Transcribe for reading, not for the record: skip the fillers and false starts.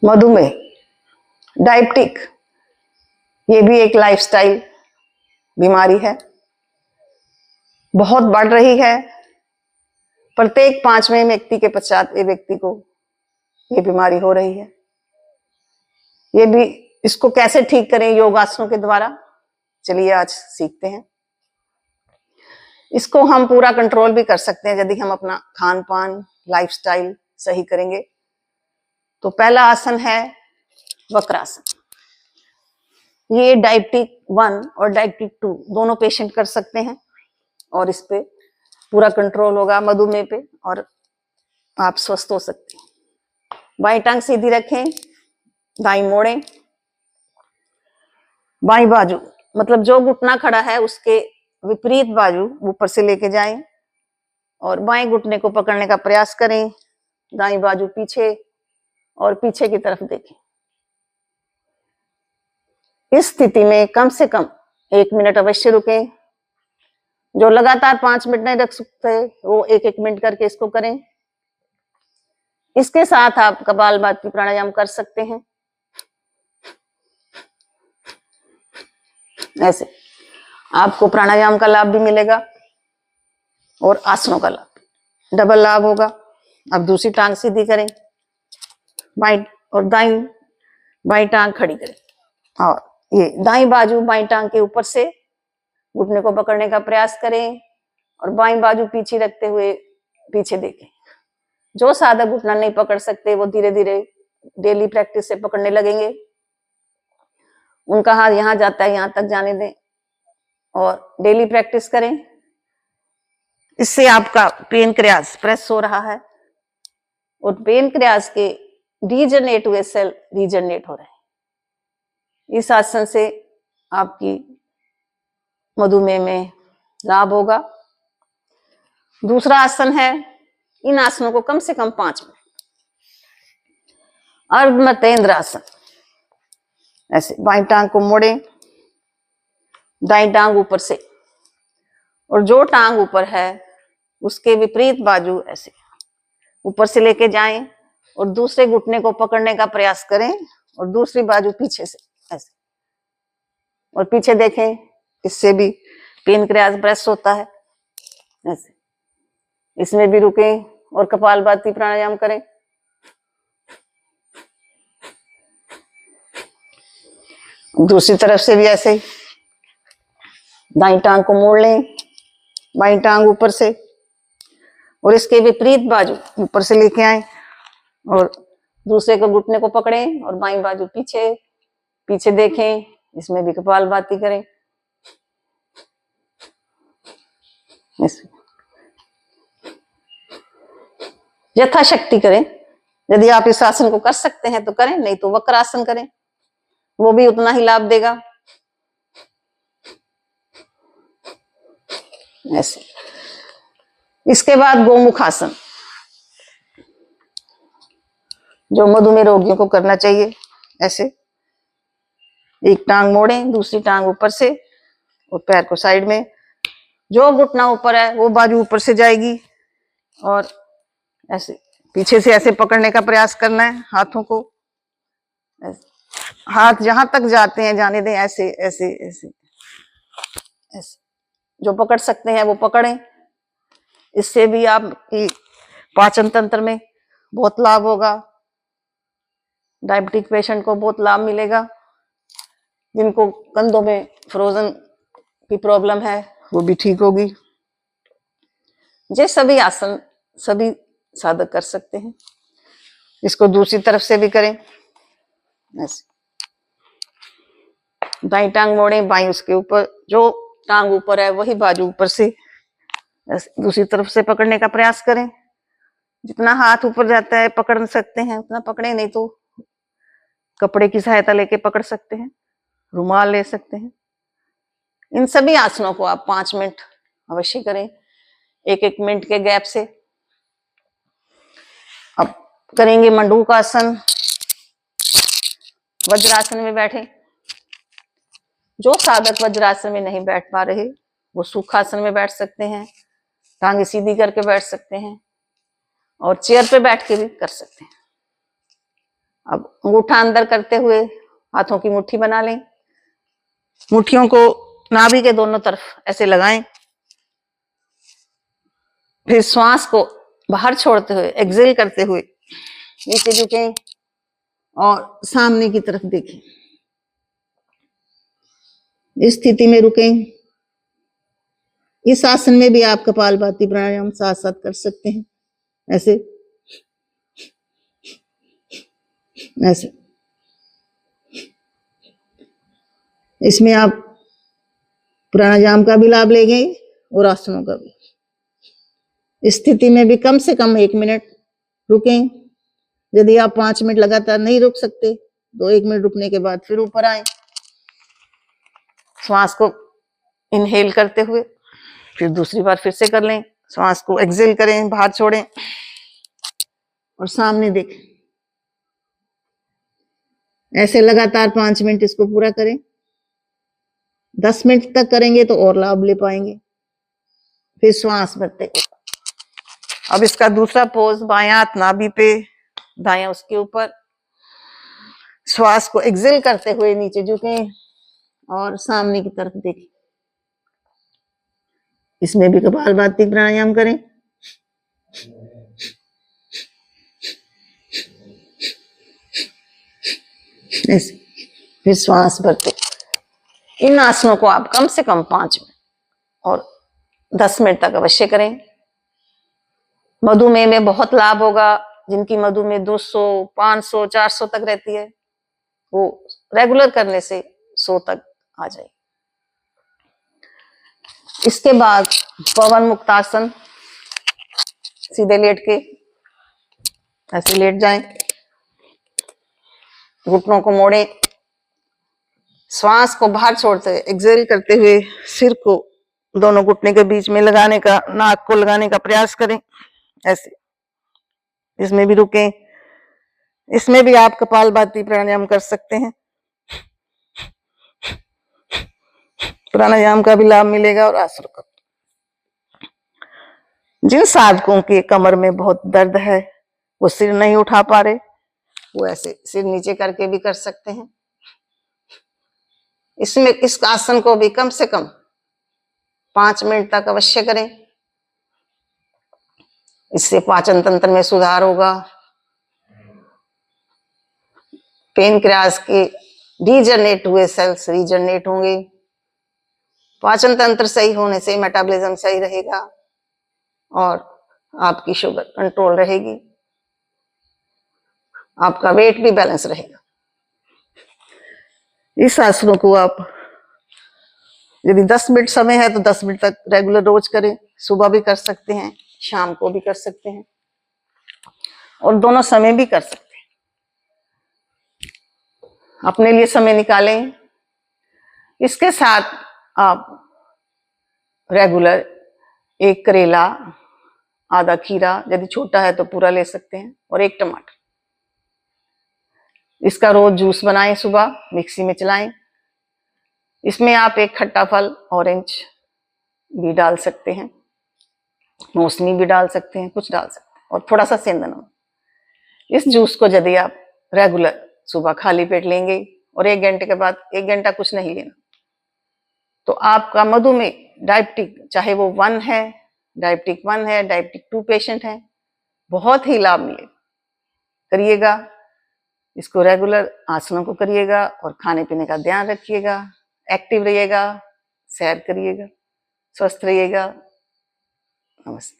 मधुमेह, डायबिटिक, ये भी एक लाइफस्टाइल बीमारी है, बहुत बढ़ रही है। प्रत्येक 5वें व्यक्ति के पश्चात ये व्यक्ति को ये बीमारी हो रही है। ये भी, इसको कैसे ठीक करें योगासनों के द्वारा, चलिए आज सीखते हैं। इसको हम पूरा कंट्रोल भी कर सकते हैं यदि हम अपना खान पान लाइफस्टाइल सही करेंगे। तो पहला आसन है वक्रासन। ये डायबिटिक 1 और डायबिटिक 2 दोनों पेशेंट कर सकते हैं और इस पे पूरा कंट्रोल होगा मधुमेह पे और आप स्वस्थ हो सकते हैं। बाईं टांग सीधी रखें, दाईं मोड़ें, बाईं बाजू मतलब जो घुटना खड़ा है उसके विपरीत बाजू ऊपर से लेके जाएं और बाएं घुटने को पकड़ने का प्रयास करें। दाईं बाजू पीछे और पीछे की तरफ देखें। इस स्थिति में कम से कम 1 मिनट अवश्य रुकें। जो लगातार 5 मिनट नहीं रख सकते वो 1-1 मिनट करके इसको करें। इसके साथ आप कपालभाति प्राणायाम कर सकते हैं। ऐसे आपको प्राणायाम का लाभ भी मिलेगा और आसनों का लाभ, डबल लाभ होगा। अब दूसरी टांग सीधी करें, बाईं और बाईं टांग खड़ी करें और ये दाईं बाजू बाईं टांग के ऊपर से घुटने को पकड़ने का प्रयास करें और बाईं बाजू पीछे रखते हुए पीछे देखें। जो साधक घुटना नहीं पकड़ सकते वो धीरे धीरे डेली प्रैक्टिस से पकड़ने लगेंगे। उनका हाथ यहाँ जाता है, यहाँ तक जाने दें और डेली प्रैक्टिस करें। इससे आपका पेनक्रियास प्रेस हो रहा है और पेनक्रियास के रीजनरेट हुए सेल रीजनरेट हो रहे हैं। इस आसन से आपकी मधुमेह में लाभ होगा। दूसरा आसन है, इन आसनों को कम से कम 5 मिनट। अर्धमतेंद्र आसन। ऐसे बाईं टांग को मोड़ें, दाईं टांग ऊपर से और जो टांग ऊपर है उसके विपरीत बाजू ऐसे ऊपर से लेके जाएं और दूसरे घुटने को पकड़ने का प्रयास करें और दूसरी बाजू पीछे से ऐसे और पीछे देखें। इससे भी पेनक्रियास ब्रेस्ट होता है। ऐसे इसमें भी रुकें और कपालभाति प्राणायाम करें। दूसरी तरफ से भी ऐसे ही दाईं टांग को मोड़ लें, बाईं टांग ऊपर से और इसके विपरीत बाजू ऊपर से लेके आए और दूसरे को घुटने को पकड़ें और बाईं बाजू पीछे पीछे देखें। इसमें भी कपालभाति करें। यथाशक्ति करें। यदि आप इस आसन को कर सकते हैं तो करें, नहीं तो वक्रासन करें, वो भी उतना ही लाभ देगा। ऐसे इसके बाद गोमुख आसन, जो मधुमेह रोगियों को करना चाहिए। ऐसे एक टांग मोड़ें, दूसरी टांग ऊपर से और पैर को साइड में। जो घुटना ऊपर है वो बाजू ऊपर से जाएगी और ऐसे पीछे से ऐसे पकड़ने का प्रयास करना है हाथों को। हाथ जहां तक जाते हैं जाने दें। ऐसे ऐसे ऐसे ऐसे जो पकड़ सकते हैं वो पकड़ें। इससे भी आपकी पाचन तंत्र में बहुत लाभ होगा। डायबिटिक पेशेंट को बहुत लाभ मिलेगा। जिनको कंधों में फ्रोजन की प्रॉब्लम है वो भी ठीक होगी। ये सभी आसन सभी साधक कर सकते हैं। इसको दूसरी तरफ से भी करें। ऐसे दाईं टांग मोड़ें, बाईं उसके ऊपर, जो टांग ऊपर है वही बाजू ऊपर से दूसरी तरफ से पकड़ने का प्रयास करें। जितना हाथ ऊपर जाता है पकड़ सकते हैं उतना पकड़े, नहीं तो कपड़े की सहायता लेके पकड़ सकते हैं, रुमाल ले सकते हैं। इन सभी आसनों को आप 5 मिनट अवश्य करें, 1-1 मिनट के गैप से। अब करेंगे मंडूक आसन। वज्रासन में बैठे। जो साधक वज्रासन में नहीं बैठ पा रहे वो सुखासन में बैठ सकते हैं, टांगे सीधी करके बैठ सकते हैं और चेयर पे बैठ के भी कर सकते हैं। अब अंगूठा अंदर करते हुए हाथों की मुट्ठी बना लें। मुट्ठियों को नाभि के दोनों तरफ ऐसे लगाएं। फिर श्वास को बाहर छोड़ते हुए, एक्सेल करते हुए नीचे झुकें और सामने की तरफ देखें। इस स्थिति में रुकें। इस आसन में भी आप कपालभाति प्राणायाम साथ साथ कर सकते हैं, ऐसे ऐसे। इसमें आप प्राणायाम का भी लाभ लेंगे और आसनों का भी। इस स्थिति में भी कम से कम 1 मिनट रुकें। यदि आप 5 मिनट लगातार नहीं रुक सकते तो 1 मिनट रुकने के बाद फिर ऊपर आए। श्वास को इनहेल करते हुए फिर दूसरी बार फिर से कर लें। श्वास को एक्सेल करें, बाहर छोड़ें और सामने देखें। ऐसे लगातार 5 मिनट इसको पूरा करें। 10 मिनट तक करेंगे तो और लाभ ले पाएंगे। फिर श्वास भरते। अब इसका दूसरा पोज, बायां हाथ नाभि पे, दायां उसके ऊपर। श्वास को एक्सेल करते हुए नीचे झुकें और सामने की तरफ देखें। इसमें भी कपालभाति प्राणायाम करें। ऐसे फिर श्वास भरते। इन आसनों को आप कम से कम 5 मिनट और 10 मिनट तक अवश्य करें। मधुमेह में बहुत लाभ होगा। जिनकी मधुमेह 200, 500, 400 तक रहती है, वो रेगुलर करने से 100 तक आ जाए। इसके बाद पवन मुक्तासन, सीधे लेट के ऐसे लेट जाएं, घुटनों को मोड़ें, श्वास को बाहर छोड़ते हुए एक्सेल करते हुए सिर को दोनों घुटने के बीच में लगाने का, नाक को लगाने का प्रयास करें, ऐसे। इसमें भी रुकें। इसमें भी आप कपालभाति प्राणायाम कर सकते हैं। प्राणायाम का भी लाभ मिलेगा और आसन का। जिन साधकों के कमर में बहुत दर्द है, वो सिर नहीं उठा पा रहे, वो ऐसे सिर नीचे करके भी कर सकते हैं। इसमें इस आसन को भी कम से कम 5 मिनट तक अवश्य करें। इससे पाचन तंत्र में सुधार होगा। पेनक्रियास के रीजनरेट हुए सेल्स रीजनरेट होंगे। पाचन तंत्र सही होने से मेटाबॉलिज्म सही रहेगा और आपकी शुगर कंट्रोल रहेगी। आपका वेट भी बैलेंस रहेगा। इस आसनों को आप यदि 10 मिनट समय है तो 10 मिनट तक रेगुलर रोज करें। सुबह भी कर सकते हैं, शाम को भी कर सकते हैं और दोनों समय भी कर सकते हैं। अपने लिए समय निकालें। इसके साथ आप रेगुलर 1 करेला, आधा खीरा, यदि छोटा है तो पूरा ले सकते हैं, और 1 टमाटर। इसका रोज जूस बनाएं, सुबह मिक्सी में चलाएं। इसमें आप 1 खट्टा फल, ऑरेंज भी डाल सकते हैं, मौसमी भी डाल सकते हैं, कुछ डाल सकते हैं, और थोड़ा सा सेंधा नमक। इस जूस को यदि आप रेगुलर सुबह खाली पेट लेंगे और 1 घंटे के बाद 1 घंटा कुछ नहीं लेना, तो आपका मधुमेह डायबिटिक, चाहे वो 1 है, डायबिटिक 1 है, डायबिटिक 2 पेशेंट है, बहुत ही लाभ मिलेगा। करिएगा इसको, रेगुलर आसनों को करिएगा और खाने पीने का ध्यान रखिएगा। एक्टिव रहिएगा, सैर करिएगा, स्वस्थ रहिएगा। नमस्कार।